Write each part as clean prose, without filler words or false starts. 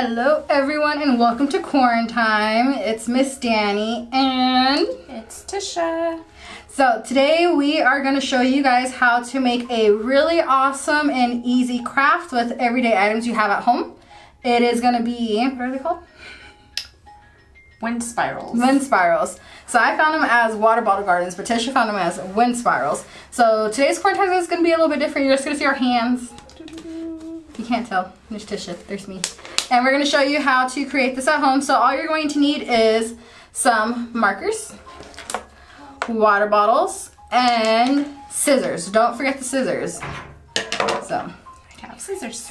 Hello everyone and welcome to Quarantime. It's Miss Dani and it's Tisha. So today we are going to show you guys how to make a really awesome and easy craft with everyday items you have at home. It is going to be, what are they called? Wind spirals. Wind spirals. So I found them as water bottle gardens, but Tisha found them as wind spirals. So today's Quarantine is going to be a little bit different. You're just going to see our hands. You can't tell. There's Tisha. There's me. And we're going to show you how to create this at home. So all you're going to need is some markers, water bottles, and scissors. Don't forget the scissors. So I have scissors.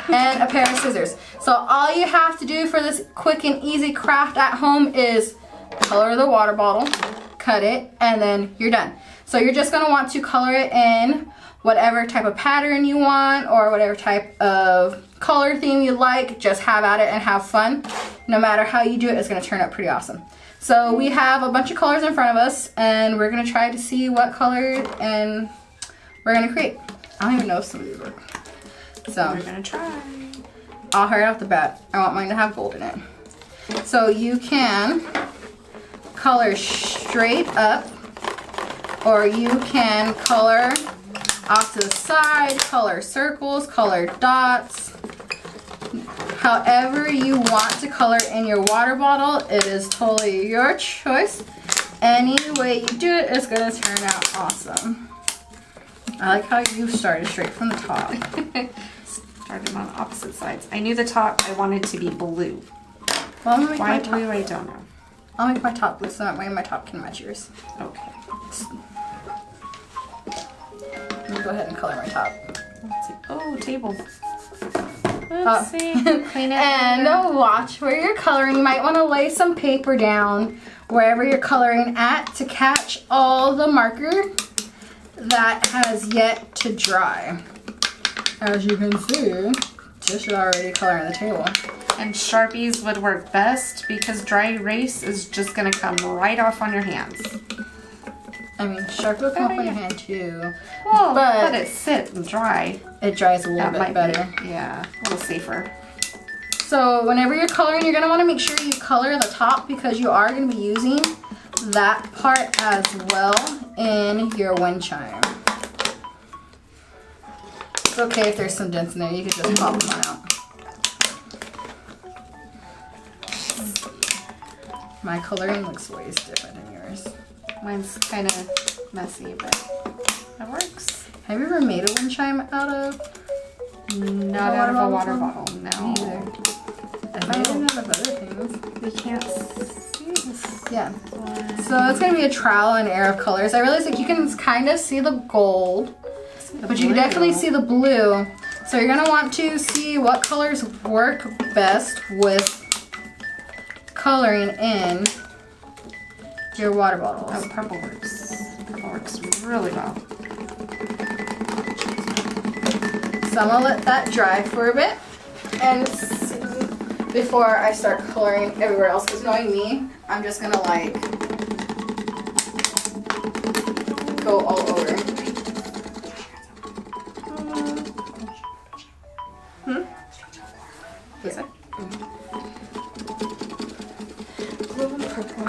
And a pair of scissors. So all you have to do for this quick and easy craft at home is color the water bottle, cut it, and then you're done. So you're just going to want to color it in whatever type of pattern you want or whatever type of color theme you like. Just have at it and have fun. No matter how you do it, it's going to turn out pretty awesome. So we have a bunch of colors in front of us and we're going to try to see what color and we're going to create. I don't even know if some of these work. So we're going to try. I'll hurry off the bat. I want mine to have gold in it. So you can color straight up or you can color off to the side, color circles, color dots. However you want to color in your water bottle, it is totally your choice. Any way you do it is going to turn out awesome. I like how you started straight from the top. Started on opposite sides. I knew the top I wanted to be blue. Well, I'm gonna make why my top blue? I don't know. I'll make my top blue so that way my top can match yours. Okay. Let me go ahead and color my top. Let's see. Oh, table. Oopsie. Clean it. And watch where you're coloring. You might want to lay some paper down wherever you're coloring at to catch all the marker that has yet to dry. As you can see, Tisha already coloring the table. And Sharpies would work best because dry erase is just going to come right off on your hands. I mean, Sharpie will come off on your hand too. Well, let it sit and dry. It dries a little bit better. Yeah, a little safer. So whenever you're coloring, you're going to want to make sure you color the top because you are going to be using that part as well in your wind chime. It's okay if there's some dents in there. You can just pop them out. My coloring looks way different than yours. Mine's kind of messy, but it works. Have you ever made a wind chime out of? Not out of a water bottle, no. Me either. I've made it out of other things. We can't see this. Yeah. So it's going to be a trial and error of colors. I realize like you can kind of see the gold, but you can definitely see the blue. So you're going to want to see what colors work best with coloring in your water bottles. Oh, purple works. Purple works really well. So I'm going to let that dry for a bit and see before I start coloring everywhere else. Because knowing me, I'm just going to like go all over. Is it? Blue and purple.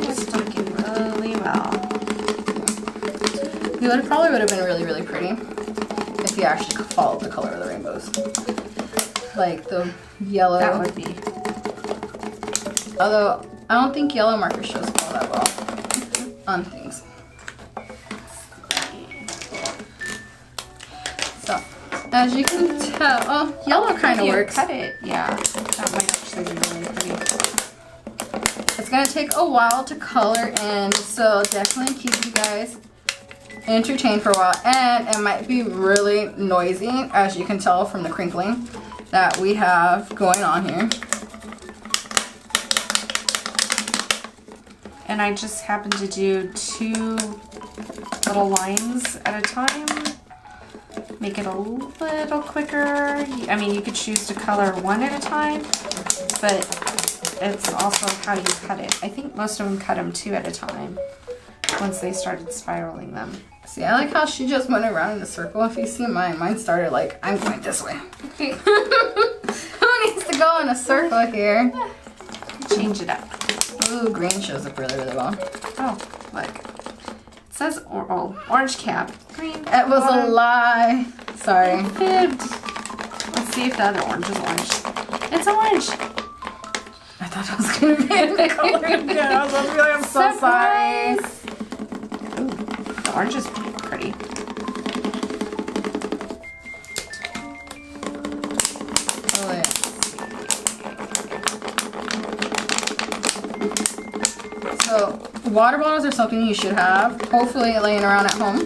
It's working really well. It probably would have been really, really pretty if you actually followed the color of the rainbows. Like the yellow. That would be. Although, I don't think yellow marker shows all that well on things. So, as you can tell, oh, yellow kind of works. Cut it, yeah. That might actually be really pretty. It's going to take a while to color in, so definitely keep you guys entertained for a while. And it might be really noisy, as you can tell from the crinkling that we have going on here. And I just happen to do 2 little lines at a time. Make it a little quicker. I mean, you could choose to color 1 at a time, but it's also how you cut it. I think most of them cut them 2 at a time. once they started spiraling them. See, I like how she just went around in a circle. If you see mine started like, I'm going this way. Who needs to go in a circle here? Change it up. Ooh, green shows up really, really well. Oh, look. It says orange cap. Green. It was a lie. Sorry. Fibbed. Let's see if the other orange is orange. It's orange. I thought it was going to be in the color again. I was like, I'm so sorry. Ooh, the orange is pretty. So water bottles are something you should have, hopefully laying around at home.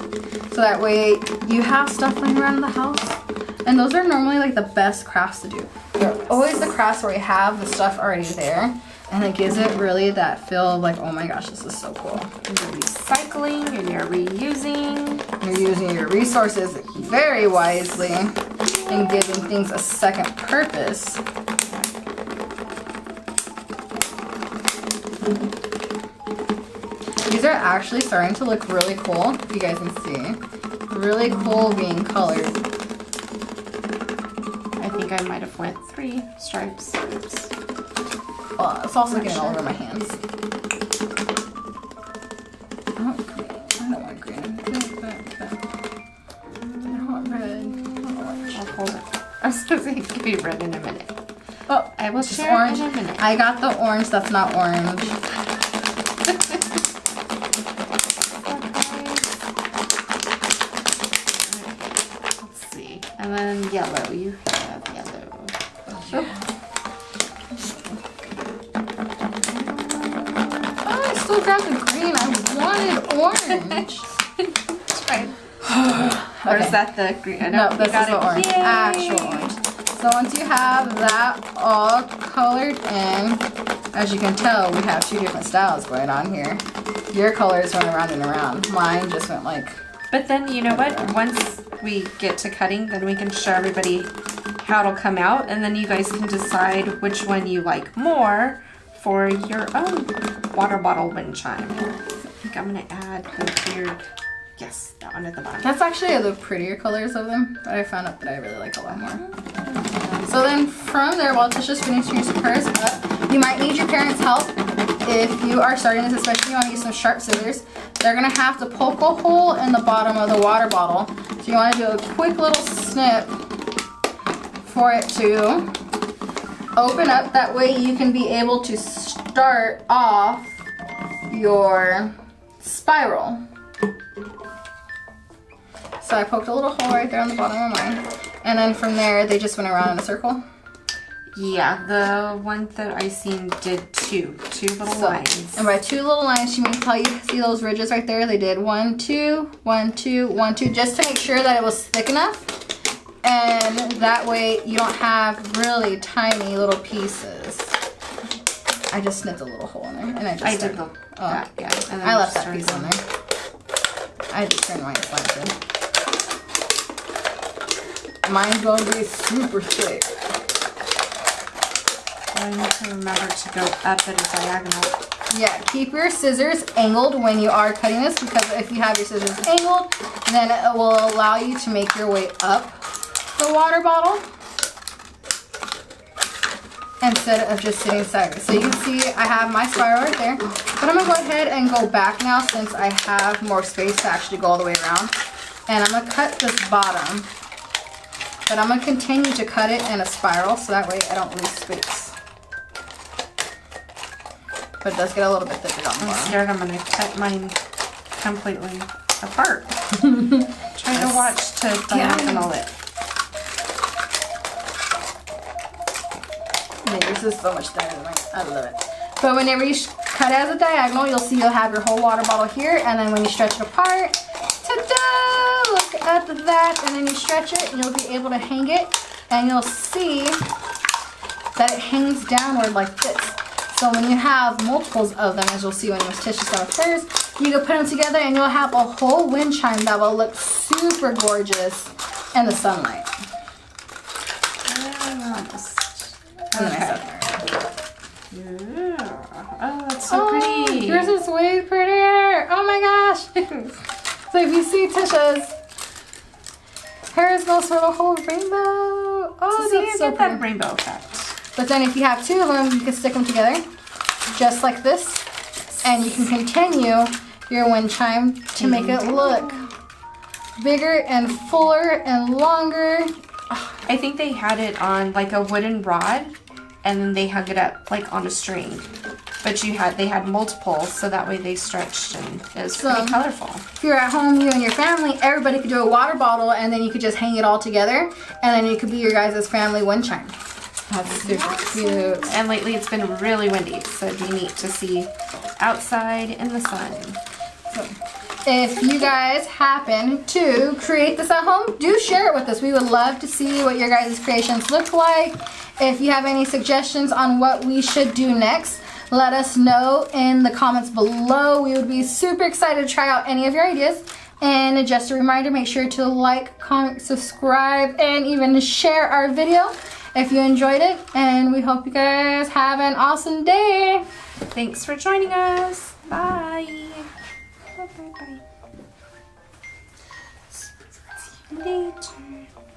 So that way you have stuff laying around in the house. And those are normally like the best crafts to do. They're always the crafts where you have the stuff already there. And it gives it really that feel of like, oh my gosh, this is so cool. You're recycling and you're reusing. You're using your resources very wisely and giving things a second purpose. These are actually starting to look really cool, if you guys can see. Really cool being colored. I think I might have went 3 stripes. Oops. Well, it's also getting all over my hands. Oh, green. I don't want green. I want red. I'll hold it. I was going to say give you red in a minute. Oh, I will just share orange. in a minute. I got the orange that's not orange. Let's see. And then yellow. You have yellow. Oh, I still got the green. I wanted orange. That's right. Or Okay. is that the green? No, this is got the orange. Yay! Actual orange. So once you have that all colored in, as you can tell, we have 2 different styles going on here. Your colors went around and around. Mine just went like... But then, you know what? Once we get to cutting, then we can show everybody how it'll come out, and then you guys can decide which one you like more for your own water bottle wind chime. I think I'm going to add the weird... Yes, that one at the bottom. That's actually the prettier colors of them, but I found out that I really like a lot more. So then from there, while Tisha's finishing hers up, you might need your parents' help. If you are starting this, especially if you want to use some sharp scissors, they're going to have to poke a hole in the bottom of the water bottle. So you want to do a quick little snip for it to open up. That way you can be able to start off your spiral. So I poked a little hole right there on the bottom of mine. And then from there, they just went around in a circle. Yeah, the one that I seen did two little lines. And by 2 little lines, she means how you see those ridges right there. They did 1, 2, 1, 2, 1, 2, just to make sure that it was thick enough. And that way you don't have really tiny little pieces. I just snipped a little hole in there. And I did that, yeah. And then I left just that piece in there. I just turned mine slanted. Mine's going to be super thick. I need to remember to go up at a diagonal. Yeah, keep your scissors angled when you are cutting this, because if you have your scissors angled, then it will allow you to make your way up the water bottle instead of just sitting sideways. So you can see I have my spiral right there, but I'm going to go ahead and go back now since I have more space to actually go all the way around. And I'm going to cut this bottom, but I'm going to continue to cut it in a spiral so that way I don't lose space. But it does get a little bit thicker on the I'm bottom. scared I'm going to cut mine completely apart. Trying to watch to diagonal it. Yours is so much better than mine. I love it. But whenever you cut it as a diagonal, you'll see you'll have your whole water bottle here, and then when you stretch it apart, ta-da! Look at that, and then you stretch it, and you'll be able to hang it, and you'll see that it hangs downward like this. So when you have multiples of them, as you'll see when Tisha's done with hers, you can put them together, and you'll have a whole wind chime that will look super gorgeous in the sunlight. Okay. Yeah. Oh, that's so pretty. Yours is way prettier. Oh my So if you see Tisha's hairs go through the whole rainbow. Oh, See, that's you so get pretty. that rainbow effect. But then if you have two of them, you can stick them together, just like this, and you can continue your wind chime to make it look bigger and fuller and longer. I think they had it on like a wooden rod, and then they hung it up like on a string. But they had multiples, so that way they stretched, and it was pretty colorful. If you're at home, you and your family, everybody could do a water bottle, and then you could just hang it all together, and then it could be your guys' family wind chime. That's super cute. And lately it's been really windy, so it'd be neat to see outside in the sun. So, if you guys happen to create this at home, do share it with us. We would love to see what your guys' creations look like. If you have any suggestions on what we should do next, let us know in the comments below. We would be super excited to try out any of your ideas. And just a reminder, make sure to like, comment, subscribe, and even share our video if you enjoyed it. And we hope you guys have an awesome day. Thanks for joining us. Bye. Bye. See you later.